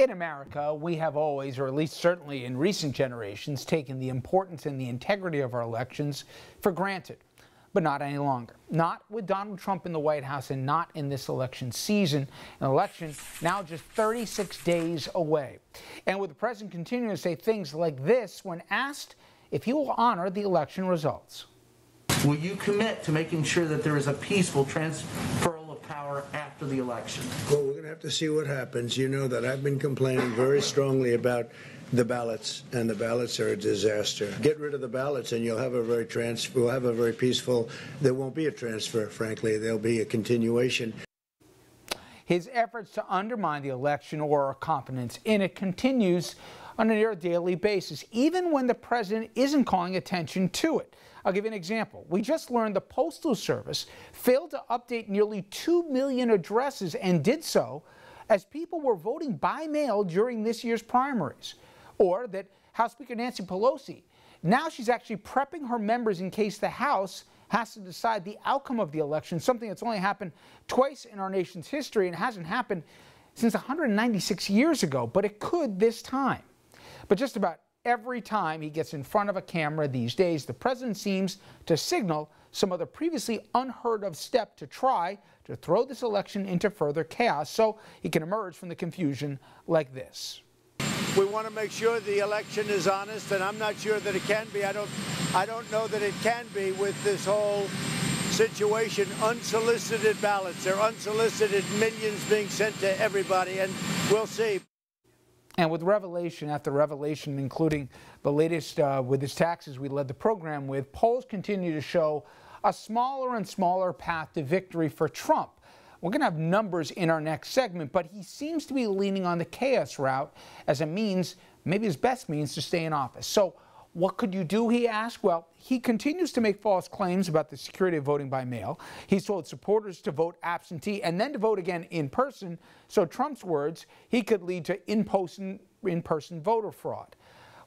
In America, we have always, or at least certainly in recent generations, taken the importance and the integrity of our elections for granted. But not any longer. Not with Donald Trump in the White House and not in this election season. An election now just 36 days away. And with the president continuing to say things like this when asked if he will honor the election results. Will you commit to making sure that there is a peaceful transfer of power after the election? Well, we're going to have to see what happens. You know that I've been complaining very strongly about the ballots, and the ballots are a disaster. Get rid of the ballots, and you'll have a very peaceful. There won't be a transfer, frankly. There'll be a continuation. His efforts to undermine the election or our confidence in it continues on a near daily basis, even when the president isn't calling attention to it. I'll give you an example. We just learned the Postal Service failed to update nearly 2 million addresses and did so as people were voting by mail during this year's primaries. Or that House Speaker Nancy Pelosi, now she's actually prepping her members in case the House has to decide the outcome of the election, something that's only happened twice in our nation's history and hasn't happened since 196 years ago, but it could this time. But just about every time he gets in front of a camera these days, the president seems to signal some other previously unheard of step to try to throw this election into further chaos so he can emerge from the confusion like this. We want to make sure the election is honest, and I'm not sure that it can be. I don't know that it can be with this whole situation. Unsolicited ballots. They're unsolicited, millions being sent to everybody, and we'll see. And with revelation after revelation, including the latest with his taxes we led the program with, polls continue to show a smaller and smaller path to victory for Trump. We're going to have numbers in our next segment, but he seems to be leaning on the chaos route as a means, maybe his best means, to stay in office. So what could you do, he asked? Well, he continues to make false claims about the security of voting by mail. He's told supporters to vote absentee and then to vote again in person. So Trump's words, he could lead to in-person voter fraud.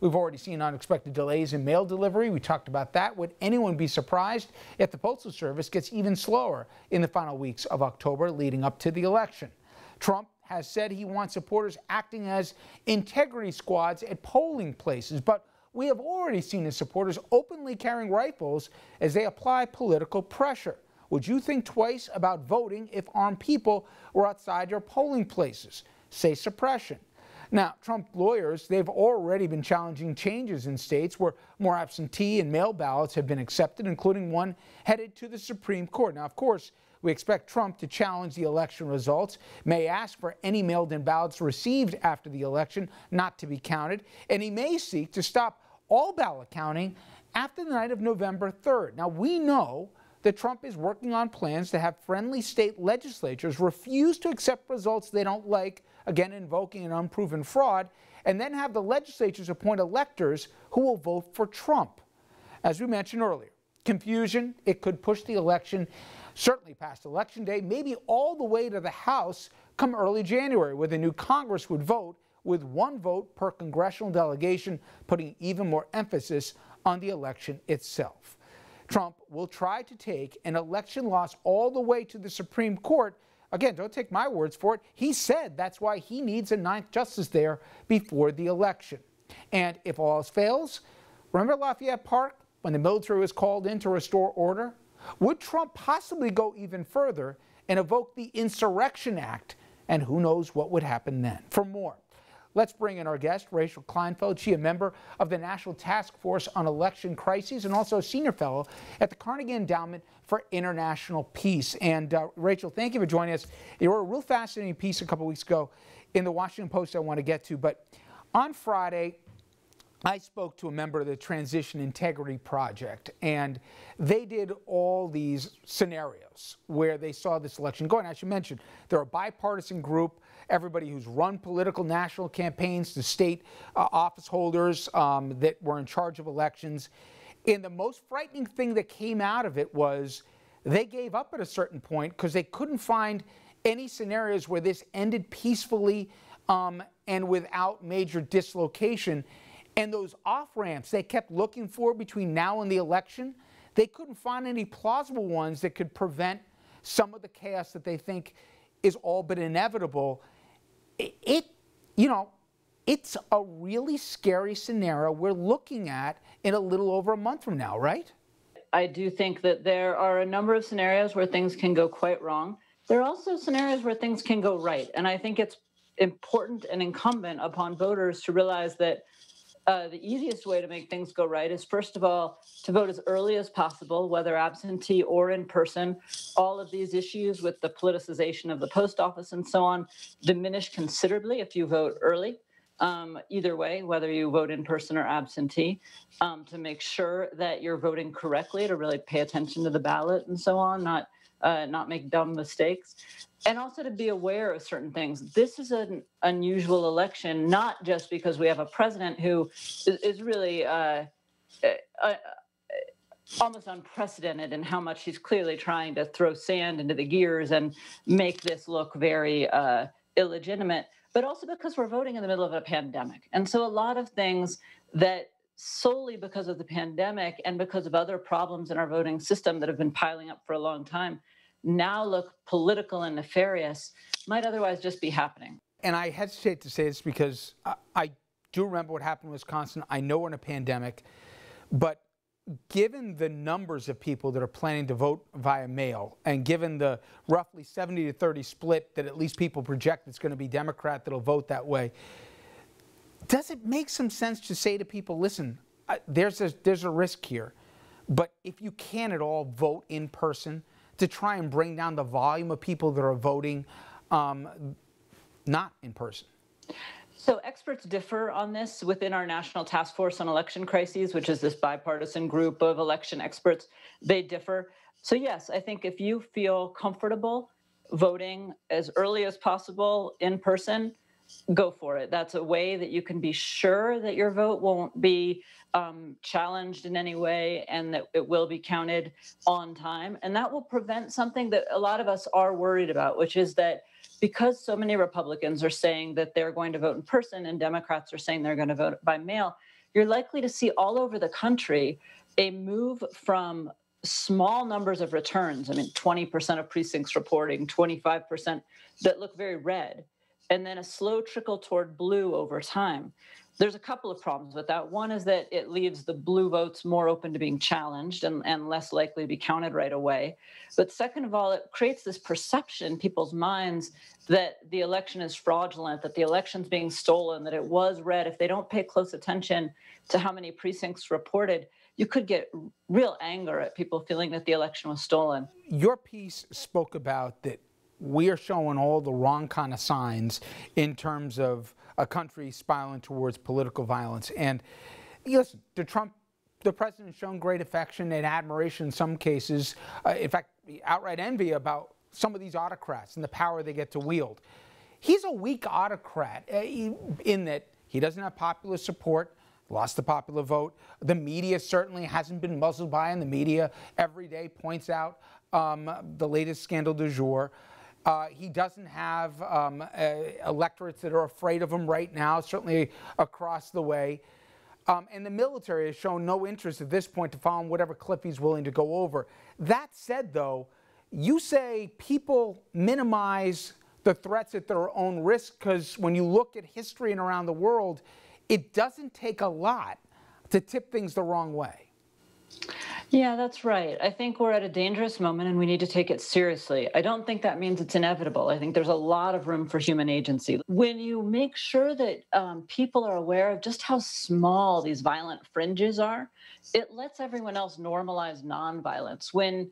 We've already seen unexpected delays in mail delivery. We talked about that. Would anyone be surprised if the Postal Service gets even slower in the final weeks of October leading up to the election? Trump has said he wants supporters acting as integrity squads at polling places, but we have already seen his supporters openly carrying rifles as they apply political pressure. Would you think twice about voting if armed people were outside your polling places? Say suppression. Now, Trump lawyers, they've already been challenging changes in states where more absentee and mail ballots have been accepted, including one headed to the Supreme Court. Now, of course, we expect Trump to challenge the election results, may ask for any mailed-in ballots received after the election not to be counted, and he may seek to stop all ballot counting after the night of November 3rd. Now, we know that Trump is working on plans to have friendly state legislatures refuse to accept results they don't like, again invoking an unproven fraud, and then have the legislatures appoint electors who will vote for Trump. As we mentioned earlier, confusion, it could push the election certainly past Election Day, maybe all the way to the House come early January, where the new Congress would vote with one vote per congressional delegation, putting even more emphasis on the election itself. Trump will try to take an election loss all the way to the Supreme Court. Again, don't take my words for it. He said that's why he needs a ninth justice there before the election. And if all else fails, remember Lafayette Park when the military was called in to restore order? Would Trump possibly go even further and evoke the Insurrection Act? And who knows what would happen then? For more, let's bring in our guest, Rachael Kleinfeld. She, a member of the National Task Force on Election Crises and also a senior fellow at the Carnegie Endowment for International Peace. And Rachael, thank you for joining us. You wrote a real fascinating piece a couple weeks ago in the Washington Post I want to get to. But on Friday, I spoke to a member of the Transition Integrity Project, and they did all these scenarios where they saw this election going. As you mentioned, they're a bipartisan group. Everybody who's run political national campaigns, the state office holders that were in charge of elections. And the most frightening thing that came out of it was they gave up at a certain point because they couldn't find any scenarios where this ended peacefully and without major dislocation. And those off-ramps they kept looking for between now and the election, they couldn't find any plausible ones that could prevent some of the chaos that they think is all but inevitable. you know, it's a really scary scenario we're looking at in a little over a month from now, right? I do think that there are a number of scenarios where things can go quite wrong. There are also scenarios where things can go right. And I think it's important and incumbent upon voters to realize that the easiest way to make things go right is, first of all, to vote as early as possible, whether absentee or in person. All of these issues with the politicization of the post office and so on diminish considerably if you vote early. Either way, whether you vote in person or absentee, to make sure that you're voting correctly, to really pay attention to the ballot and so on, not make dumb mistakes, and also to be aware of certain things. This is an unusual election, not just because we have a president who is really almost unprecedented in how much he's clearly trying to throw sand into the gears and make this look very illegitimate, but also because we're voting in the middle of a pandemic. And so a lot of things that solely because of the pandemic and because of other problems in our voting system that have been piling up for a long time now look political and nefarious might otherwise just be happening. And I hesitate to say this because I do remember what happened in Wisconsin. I know we're in a pandemic, but given the numbers of people that are planning to vote via mail, and given the roughly 70-30 split that at least people project it's going to be Democrat that'll vote that way, does it make some sense to say to people, listen, there's a risk here, but if you can at all vote in person, to try and bring down the volume of people that are voting not in person? So experts differ on this within our National Task Force on Election Crises, which is this bipartisan group of election experts. They differ. So yes, I think if you feel comfortable voting as early as possible in person, go for it. That's a way that you can be sure that your vote won't be challenged in any way and that it will be counted on time. And that will prevent something that a lot of us are worried about, which is that because so many Republicans are saying that they're going to vote in person and Democrats are saying they're going to vote by mail, you're likely to see all over the country a move from small numbers of returns. I mean, 20% of precincts reporting, 25% that look very red, and then a slow trickle toward blue over time. There's a couple of problems with that. One is that it leaves the blue votes more open to being challenged and less likely to be counted right away. But second of all, it creates this perception in people's minds that the election is fraudulent, that the election's being stolen, that it was red. If they don't pay close attention to how many precincts reported, you could get real anger at people feeling that the election was stolen. Your piece spoke about that we are showing all the wrong kind of signs in terms of a country spiraling towards political violence. And listen, the president has shown great affection and admiration in some cases, in fact, outright envy about some of these autocrats and the power they get to wield. He's a weak autocrat in that he doesn't have popular support, lost the popular vote. The media certainly hasn't been muzzled by him. The media every day points out the latest scandal du jour. He doesn't have electorates that are afraid of him right now, certainly across the way. And the military has shown no interest at this point to follow him whatever cliff he's willing to go over. That said, though, you say people minimize the threats at their own risk because when you look at history and around the world, it doesn't take a lot to tip things the wrong way. Yeah, that's right. I think we're at a dangerous moment and we need to take it seriously. I don't think that means it's inevitable. I think there's a lot of room for human agency. When you make sure that people are aware of just how small these violent fringes are, it lets everyone else normalize nonviolence. When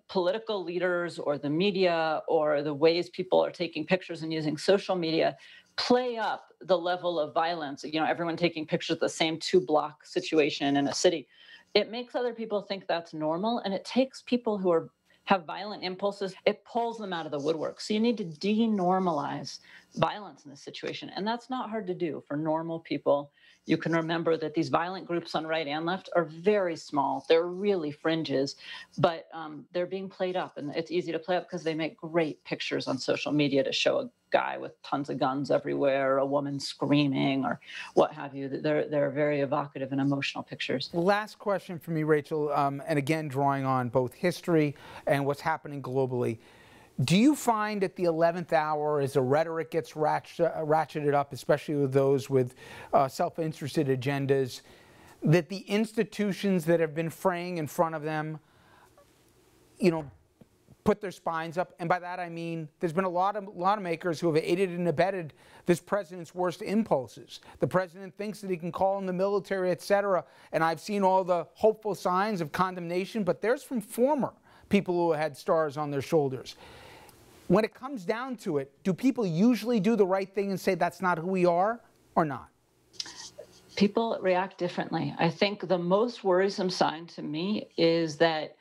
political leaders or the media or the ways people are taking pictures and using social media play up the level of violence, everyone taking pictures of the same 2-block situation in a city, it makes other people think that's normal, and it takes people who have violent impulses, it pulls them out of the woodwork. So you need to denormalize violence in this situation, and that's not hard to do for normal people. You can remember that these violent groups on right and left are very small. They're really fringes, but they're being played up, and it's easy to play up because they make great pictures on social media to show a guy with tons of guns everywhere, a woman screaming, or what have you. They're very evocative and emotional pictures. Last question for me, Rachel, and again, drawing on both history and what's happening globally. Do you find at the 11th hour, as the rhetoric gets ratcheted up, especially with those with self-interested agendas, that the institutions that have been fraying in front of them, put their spines up? And by that I mean there's been a lot of lawmakers who have aided and abetted this president's worst impulses. The president thinks that he can call in the military, etc. And I've seen all the hopeful signs of condemnation, but there's from former people who had stars on their shoulders. When it comes down to it, do people usually do the right thing and say that's not who we are, or not? People react differently. I think the most worrisome sign to me is that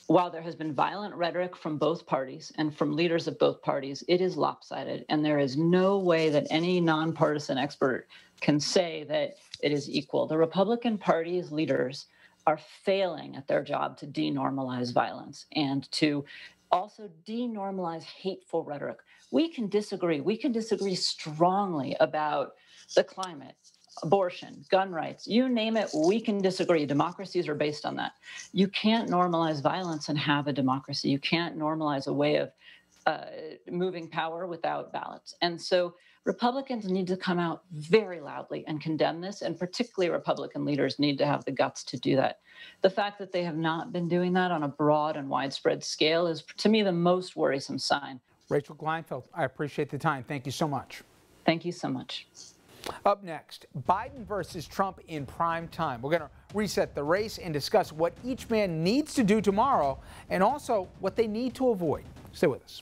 while there has been violent rhetoric from both parties and from leaders of both parties, it is lopsided, and there is no way that any nonpartisan expert can say that it is equal. The Republican Party's leaders are failing at their job to denormalize violence and to also denormalize hateful rhetoric. We can disagree. We can disagree strongly about the climate, abortion, gun rights, you name it, we can disagree. Democracies are based on that. You can't normalize violence and have a democracy. You can't normalize a way of moving power without ballots. And so Republicans need to come out very loudly and condemn this, and particularly Republican leaders need to have the guts to do that. The fact that they have not been doing that on a broad and widespread scale is, to me, the most worrisome sign. Rachael Kleinfeld, I appreciate the time. Thank you so much. Thank you so much. Up next, Biden versus Trump in prime time. We're going to reset the race and discuss what each man needs to do tomorrow and also what they need to avoid. Stay with us.